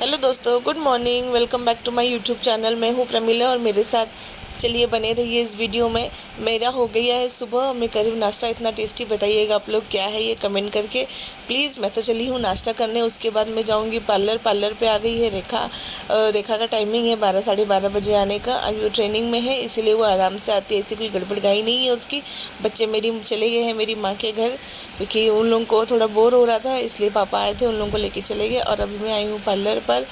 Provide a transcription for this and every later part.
Hello दोस्तों, good morning. Welcome back to my YouTube channel. मैं हूँ प्रमिला और मेरे साथ चलिए बने रहिए इस वीडियो में। मेरा हो गया है सुबह, मैं करी हूँ नाश्ता। इतना टेस्टी बताइएगा आप लोग क्या है ये कमेंट करके प्लीज़। मैं तो चली हूँ नाश्ता करने, उसके बाद मैं जाऊँगी पार्लर पे आ गई है रेखा। रेखा का टाइमिंग है 12 साढ़े 12 बजे आने का। अभी वो ट्रेनिंग में है इसीलिए वो आराम से आती है, ऐसी कोई गड़बड़गाई नहीं है उसकी। बच्चे मेरी चले गए हैं मेरी माँ के घर क्योंकि उन लोगों को थोड़ा बोर हो रहा था, इसलिए पापा आए थे, उन लोगों को लेके चले गए। और अभी मैं आई हूँ पार्लर पर।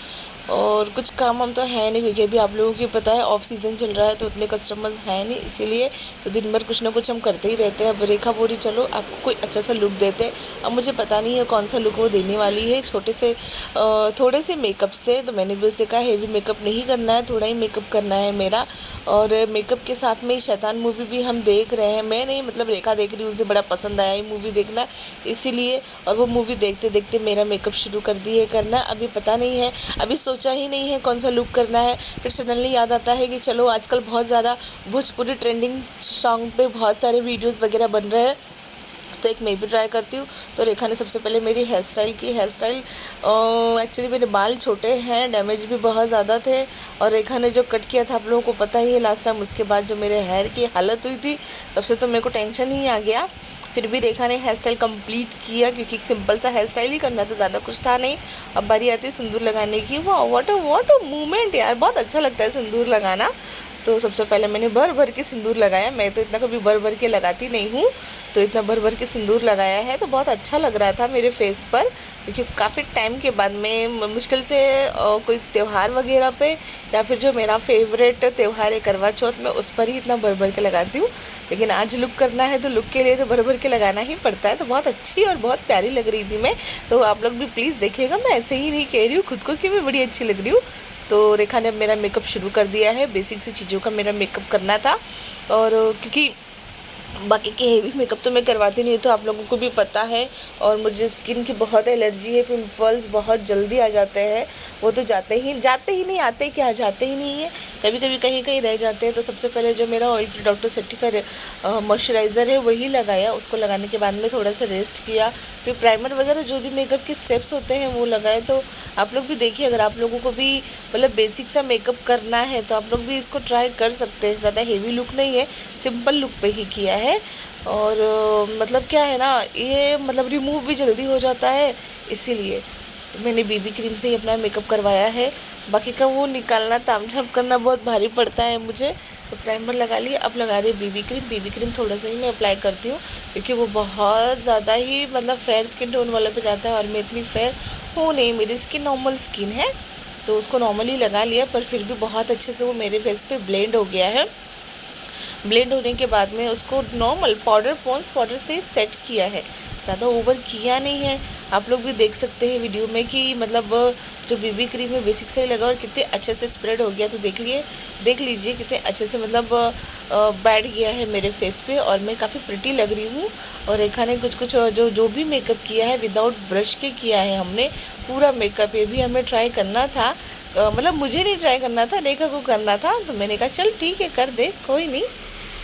और कुछ काम हम तो है नहीं क्योंकि अभी आप लोगों की पता है ऑफ सीज़न चल रहा है तो उतने कस्टमर्स हैं नहीं, इसीलिए तो दिन भर कुछ ना कुछ हम करते ही रहते हैं। अब रेखा बोली चलो आपको कोई अच्छा सा लुक देते हैं। अब मुझे पता नहीं है कौन सा लुक वो देने वाली है, थोड़े से मेकअप से। तो मैंने भी उससे कहा हेवी मेकअप नहीं करना है, थोड़ा ही मेकअप करना है मेरा। और मेकअप के साथ में शैतान मूवी भी हम देख रहे हैं। मैं नहीं, मतलब रेखा देख रही, उसे बड़ा पसंद आया ये मूवी देखना, इसीलिए। और वो मूवी देखते देखते मेरा मेकअप शुरू कर दिए करना। अभी पता नहीं है, अभी सोचा ही नहीं है कौन सा लुक करना है। फिर सडनली याद आता है कि चलो आजकल बहुत ज़्यादा भोजपुरी ट्रेंडिंग सॉन्ग पे बहुत सारे वीडियोस वगैरह बन रहे हैं, तो एक मैं भी ट्राई करती हूँ। तो रेखा ने सबसे पहले मेरी हेयर स्टाइल की। एक्चुअली मेरे बाल छोटे हैं, डैमेज भी बहुत ज़्यादा थे, और रेखा ने जो कट किया था आप लोगों को पता ही है लास्ट टाइम। उसके बाद जो मेरे हेयर की हालत हुई थी तब से तो मेरे को टेंशन ही आ गया। फिर भी रेखा ने हेयर स्टाइल कंप्लीट किया क्योंकि एक सिंपल सा हेयर स्टाइल ही करना था, ज़्यादा कुछ था नहीं। अब बारी आती है सिंदूर लगाने की। वाह, व्हाट अ मूवमेंट यार, बहुत अच्छा लगता है सिंदूर लगाना। तो सबसे पहले मैंने भर भर के सिंदूर लगाया। मैं तो इतना कभी भर भर के लगाती नहीं हूँ, तो इतना भर भर के सिंदूर लगाया है तो बहुत अच्छा लग रहा था मेरे फेस पर। क्योंकि काफ़ी टाइम के बाद मैं मुश्किल से कोई त्यौहार वगैरह पे, या फिर जो मेरा फेवरेट त्यौहार है करवा चौथ में, उस पर ही इतना भर भर के लगाती हूँ। लेकिन आज लुक करना है तो लुक के लिए तो भर भर के लगाना ही पड़ता है। तो बहुत अच्छी और बहुत प्यारी लग रही थी मैं। तो आप लोग भी प्लीज़ देखिएगा, मैं ऐसे ही नहीं कह रही हूँ खुद को कि मैं बड़ी अच्छी लग रही हूँ। तो रेखा ने अब मेरा मेकअप शुरू कर दिया है। बेसिक सी चीज़ों का मेरा मेकअप करना था, और क्योंकि बाकी के हेवी मेकअप तो मैं करवाती नहीं, तो आप लोगों को भी पता है। और मुझे स्किन की बहुत एलर्जी है, पिंपल्स बहुत जल्दी आ जाते हैं। वो तो जाते ही नहीं, आते क्या, जाते ही नहीं है, कभी कभी कहीं कहीं रह जाते हैं। तो सबसे पहले जो मेरा ऑयल फ्री डॉक्टर सेट्टी का मॉइस्चराइज़र है वही लगाया। उसको लगाने के बाद में थोड़ा सा रेस्ट किया, फिर प्राइमर वगैरह जो भी मेकअप के स्टेप्स होते हैं वो लगाए। तो आप लोग भी देखिए, अगर आप लोगों को भी मतलब बेसिक सा मेकअप करना है तो आप लोग भी इसको ट्राई कर सकते हैं। ज़्यादा हेवी लुक नहीं है, सिंपल लुक पे ही किया है। और मतलब क्या है ना, ये मतलब रिमूव भी जल्दी हो जाता है, इसीलिए तो मैंने बीबी क्रीम से ही अपना मेकअप करवाया है। बाकी का वो निकालना, तामझाम करना बहुत भारी पड़ता है मुझे। तो प्राइमर लगा लिया, अब लगा रही बीबी क्रीम। बीबी क्रीम थोड़ा सा ही मैं अप्लाई करती हूँ क्योंकि वो बहुत ज़्यादा ही मतलब फेयर स्किन टोन वाले पे जाता है, और मैं इतनी फेयर हूँ नहीं, मेरी स्किन नॉर्मल स्किन है। तो उसको नॉर्मली लगा लिया, पर फिर भी बहुत अच्छे से वो मेरे फेस पे ब्लेंड हो गया है। ब्लेंड होने के बाद में उसको नॉर्मल पॉन्ड्स पाउडर से सेट किया है, ज़्यादा ओवर किया नहीं है। आप लोग भी देख सकते हैं वीडियो में कि मतलब जो बीबी क्रीम है बेसिक से ही लगा और कितने अच्छे से स्प्रेड हो गया। तो देख लीजिए कितने अच्छे से मतलब बैठ गया है मेरे फेस पे, और मैं काफ़ी प्रिटी लग रही हूँ। और रेखा ने कुछ जो भी मेकअप किया है विदाउट ब्रश के किया है हमने पूरा मेकअप। ये भी हमें ट्राई करना था, मतलब मुझे नहीं ट्राई करना था, रेखा को करना था। तो मैंने कहा चल ठीक है कर दे, कोई नहीं।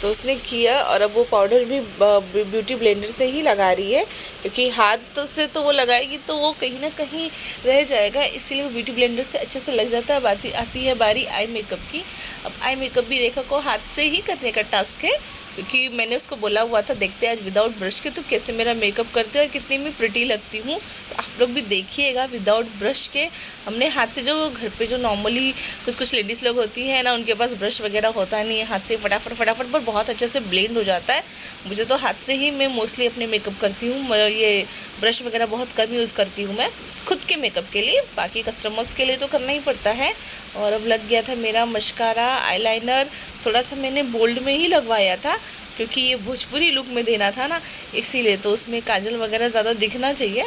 तो उसने किया, और अब वो पाउडर भी ब्यूटी ब्लेंडर से ही लगा रही है क्योंकि हाथ से तो वो लगाएगी तो वो कहीं ना कहीं रह जाएगा, इसीलिए वो ब्यूटी ब्लेंडर से अच्छे से लग जाता है। आती है बारी आई मेकअप की। अब आई मेकअप भी रेखा को हाथ से ही करने का टास्क है क्योंकि मैंने उसको बोला हुआ था देखते आज विदाउट ब्रश के तो कैसे मेरा मेकअप करते हैं और कितनी मैं प्रिटी लगती हूँ। तो आप लोग भी देखिएगा विदाउट ब्रश के। हमने हाथ से, जो घर पे जो नॉर्मली कुछ लेडीज़ लोग होती हैं ना, उनके पास ब्रश वगैरह होता नहीं है, हाथ से फटाफट पर बहुत अच्छे से ब्लेंड हो जाता है। मुझे तो हाथ से ही मैं मोस्टली अपने मेकअप करती हूँ, ये ब्रश वगैरह बहुत कम यूज़ करती हूँ मैं खुद के मेकअप के लिए, बाकी कस्टमर्स के लिए तो करना ही पड़ता है। और अब लग गया था मेरा मस्कारा, आईलाइनर थोड़ा सा मैंने बोल्ड में ही लगवाया था क्योंकि ये भोजपुरी लुक में देना था ना, इसीलिए। तो उसमें काजल वगैरह ज़्यादा दिखना चाहिए,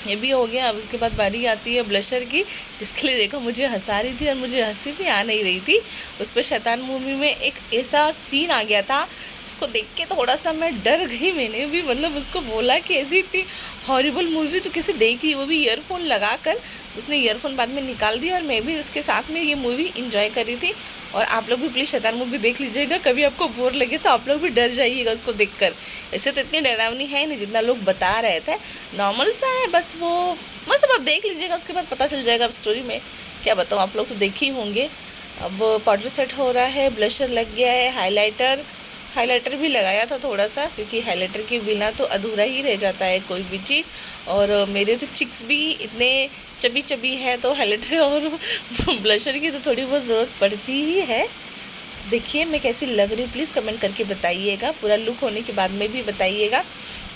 ये भी हो गया। अब उसके बाद बारी आती है ब्लशर की, जिसके लिए देखो मुझे हंसा रही थी और मुझे हंसी भी आ नहीं रही थी। उस पर शैतान मूवी में एक ऐसा सीन आ गया था जिसको देख के थोड़ा सा मैं डर गई। मैंने भी मतलब उसको बोला कि ऐसी इतनी हॉरिबल मूवी तो कैसे देख ली, वो भी ईयरफोन लगा कर। तो उसने ईयरफोन बाद में निकाल दिया और मैं भी उसके साथ में ये मूवी इंजॉय करी थी। और आप लोग भी प्लीज़ शैतान मूवी देख लीजिएगा, कभी आपको बोर लगे तो आप लोग भी डर जाइएगा उसको देखकर। ऐसे तो इतनी डरावनी है नहीं जितना लोग बता रहे थे, नॉर्मल सा है बस। वो मतलब आप देख लीजिएगा, उसके बाद पता चल जाएगा। अब स्टोरी में क्या बताऊँ, आप लोग तो देखे ही होंगे। अब पाउडर सेट हो रहा है, ब्लशर लग गया है, हाइलाइटर भी लगाया था थोड़ा सा, क्योंकि हाइलाइटर के बिना तो अधूरा ही रह जाता है कोई भी चीज़। और मेरे तो चिक्स भी इतने चबी चबी है, तो हाइलाइटर और ब्लशर की तो थोड़ी बहुत ज़रूरत पड़ती ही है। देखिए मैं कैसी लग रही हूँ, प्लीज़ कमेंट करके बताइएगा। पूरा लुक होने के बाद में भी बताइएगा।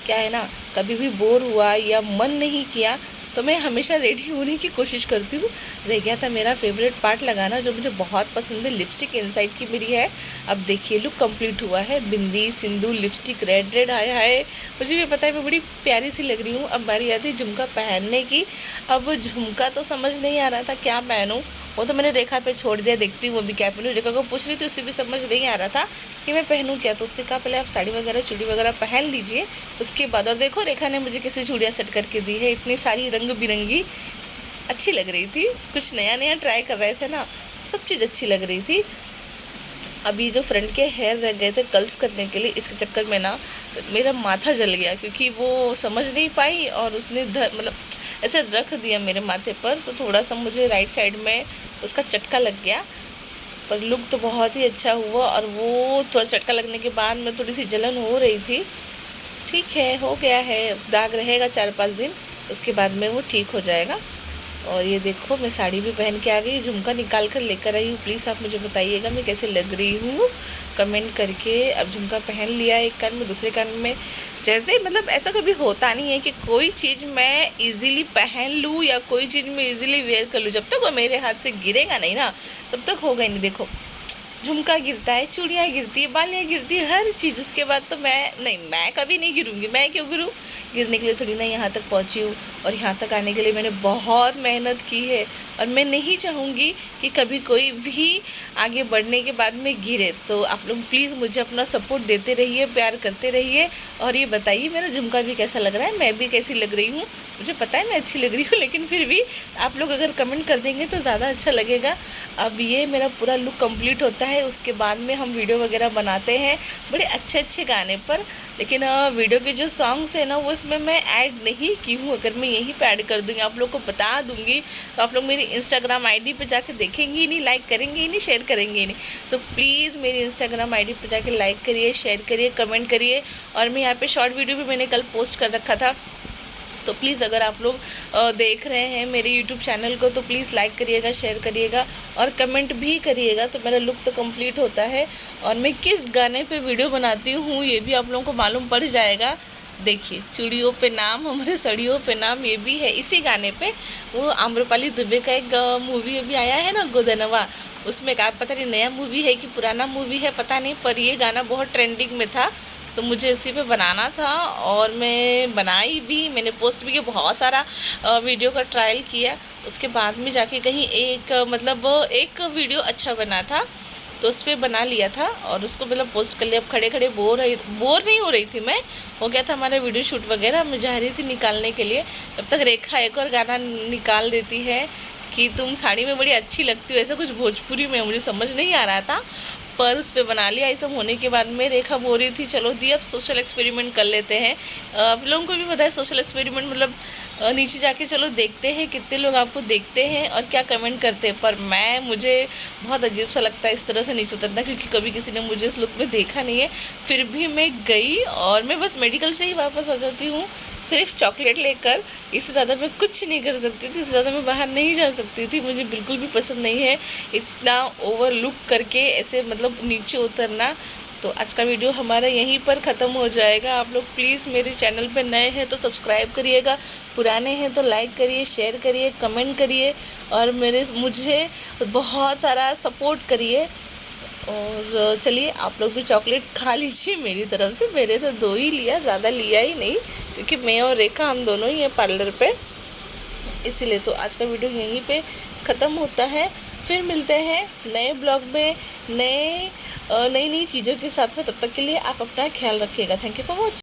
क्या है ना, कभी भी बोर हुआ या मन नहीं किया तो मैं हमेशा रेडी होने की कोशिश करती हूँ। रह गया था मेरा फेवरेट पार्ट लगाना, जो मुझे बहुत पसंद है, लिपस्टिक इनसाइड की मेरी है। अब देखिए लुक कंप्लीट हुआ है, बिंदी, सिंदूर, लिपस्टिक, रेड, हाय हाय, मुझे भी पता है मैं बड़ी प्यारी सी लग रही हूँ। अब बारी आती है झुमका पहनने की। अब झुमका तो समझ नहीं आ रहा था क्या पहनूँ, वो तो मैंने रेखा पे छोड़ दिया, देखती हूँ वो भी क्या पहनूँ। रेखा को पूछ रही थी, उसे भी समझ नहीं आ रहा था कि मैं पहनूँ क्या, तो उसने कहा पहले आप साड़ी वगैरह चूड़ी वगैरह पहन लीजिए, उसके बाद। और देखो रेखा ने मुझे कैसी चूड़ियाँ सेट करके दी है, इतनी सारी रंग बिरंगी, अच्छी लग रही थी। कुछ नया नया ट्राई कर रहे थे ना, सब चीज़ अच्छी लग रही थी। अभी जो फ्रंट के हेयर रह गए थे कर्ल्स करने के लिए, इसके चक्कर में ना मेरा माथा जल गया, क्योंकि वो समझ नहीं पाई और उसने मतलब ऐसे रख दिया मेरे माथे पर, तो थोड़ा सा मुझे राइट साइड में उसका चटका लग गया। पर लुक तो बहुत ही अच्छा हुआ, और वो थोड़ा चटका लगने के बाद में थोड़ी सी जलन हो रही थी। ठीक है, हो गया है, दाग रहेगा 4-5 दिन, उसके बाद में वो ठीक हो जाएगा। और ये देखो मैं साड़ी भी पहन के आ गई, झुमका निकाल कर लेकर आई हूँ। प्लीज़ आप मुझे बताइएगा मैं कैसे लग रही हूँ कमेंट करके। अब झुमका पहन लिया एक कान में, दूसरे कान में, जैसे मतलब ऐसा कभी होता नहीं है कि कोई चीज़ मैं इजीली पहन लूँ या कोई चीज़ मैं इजीली वेयर कर लूँ। जब तक वो मेरे हाथ से गिरेगा नहीं ना, तब तक होगा ही नहीं। देखो झुमका गिरता है, चूड़ियाँ गिरती है, बालियाँ गिरती है, हर चीज़। उसके बाद तो मैं कभी नहीं गिरूँगी। मैं क्यों गिरूँ, गिरने के लिए थोड़ी ना यहाँ तक पहुँची हूँ। और यहाँ तक आने के लिए मैंने बहुत मेहनत की है, और मैं नहीं चाहूँगी कि कभी कोई भी आगे बढ़ने के बाद में गिरे। तो आप लोग प्लीज़ मुझे अपना सपोर्ट देते रहिए, प्यार करते रहिए, और ये बताइए मेरा झुमका भी कैसा लग रहा है, मैं भी कैसी लग रही हूँ। मुझे पता है मैं अच्छी लग रही हूँ, लेकिन फिर भी आप लोग अगर कमेंट कर देंगे तो ज़्यादा अच्छा लगेगा। अब ये मेरा पूरा लुक कंप्लीट होता है, उसके बाद में हम वीडियो वगैरह बनाते हैं बड़े अच्छे अच्छे गाने पर। लेकिन वीडियो के जो सॉन्ग्स है ना, वो इसमें मैं ऐड नहीं की हूँ। अगर मैं यहीं पे ऐड कर दूँगी, आप लोग को बता दूँगी, तो आप लोग मेरी इंस्टाग्राम आईडी पे जाके देखेंगे ही नहीं, लाइक करेंगे ही नहीं, शेयर करेंगे ही नहीं। तो प्लीज़ मेरी इंस्टाग्राम आईडी पे जाके लाइक करिए, शेयर करिए, कमेंट करिए। और मैं यहाँ पे शॉर्ट वीडियो भी मैंने कल पोस्ट कर रखा था, तो प्लीज़ अगर आप लोग देख रहे हैं मेरे यूट्यूब चैनल को, तो प्लीज़ लाइक करिएगा, शेयर करिएगा और कमेंट भी करिएगा। तो मेरा लुक तो कंप्लीट होता है, और मैं किस गाने पे वीडियो बनाती हूँ ये भी आप लोगों को मालूम पड़ जाएगा। देखिए चूड़ियों पे नाम, हमारे सड़ियों पे नाम, ये भी है इसी गाने पे। वो आम्रपाली दुबे का एक मूवी अभी आया है ना, गोदनवा, उसमें का पता नहीं नया मूवी है कि पुराना मूवी है पता नहीं, पर ये गाना बहुत ट्रेंडिंग में था, तो मुझे इसी पे बनाना था। और मैं बनाई भी, मैंने पोस्ट भी किया, बहुत सारा वीडियो का ट्रायल किया। उसके बाद में जाके कहीं एक मतलब एक वीडियो अच्छा बना था, तो उस पर बना लिया था और उसको मतलब पोस्ट कर लिया। अब खड़े खड़े बोर नहीं हो रही थी मैं, हो गया था हमारा वीडियो शूट वगैरह, मैं जा रही थी निकालने के लिए। तब तक रेखा एक और गाना निकाल देती है कि तुम साड़ी में बड़ी अच्छी लगती हो, ऐसा कुछ भोजपुरी में, मुझे समझ नहीं आ रहा था, पर उस पर बना लिया। ये सब होने के बाद में रेखा बोल रही थी चलो दी अब सोशल एक्सपेरिमेंट कर लेते हैं। आप लोगों को भी पता है सोशल एक्सपेरिमेंट मतलब नीचे जाके चलो देखते हैं कितने लोग आपको देखते हैं और क्या कमेंट करते हैं। पर मुझे बहुत अजीब सा लगता है इस तरह से नीचे उतरना, क्योंकि कभी किसी ने मुझे इस लुक में देखा नहीं है। फिर भी मैं गई और मैं बस मेडिकल से ही वापस आ जाती हूँ सिर्फ चॉकलेट लेकर। इससे ज़्यादा मैं कुछ नहीं कर सकती थी, इससे ज़्यादा मैं बाहर नहीं जा सकती थी। मुझे बिल्कुल भी पसंद नहीं है इतना ओवर लुक करके ऐसे मतलब नीचे उतरना। तो आज का वीडियो हमारा यहीं पर ख़त्म हो जाएगा। आप लोग प्लीज़ मेरे चैनल पे नए हैं तो सब्सक्राइब करिएगा, पुराने हैं तो लाइक करिए, शेयर करिए, कमेंट करिए और मुझे बहुत सारा सपोर्ट करिए। और चलिए आप लोग भी चॉकलेट खा लीजिए मेरी तरफ से। मेरे तो 2 ही लिया, ज़्यादा लिया ही नहीं, क्योंकि मैं और रेखा हम दोनों ही हैं पार्लर पे, इसीलिए। तो आज का वीडियो यहीं पे ख़त्म होता है। फिर मिलते हैं नए ब्लॉग में नई नई चीज़ों के साथ में। तब तक के लिए आप अपना ख्याल रखिएगा। Thank you for watching.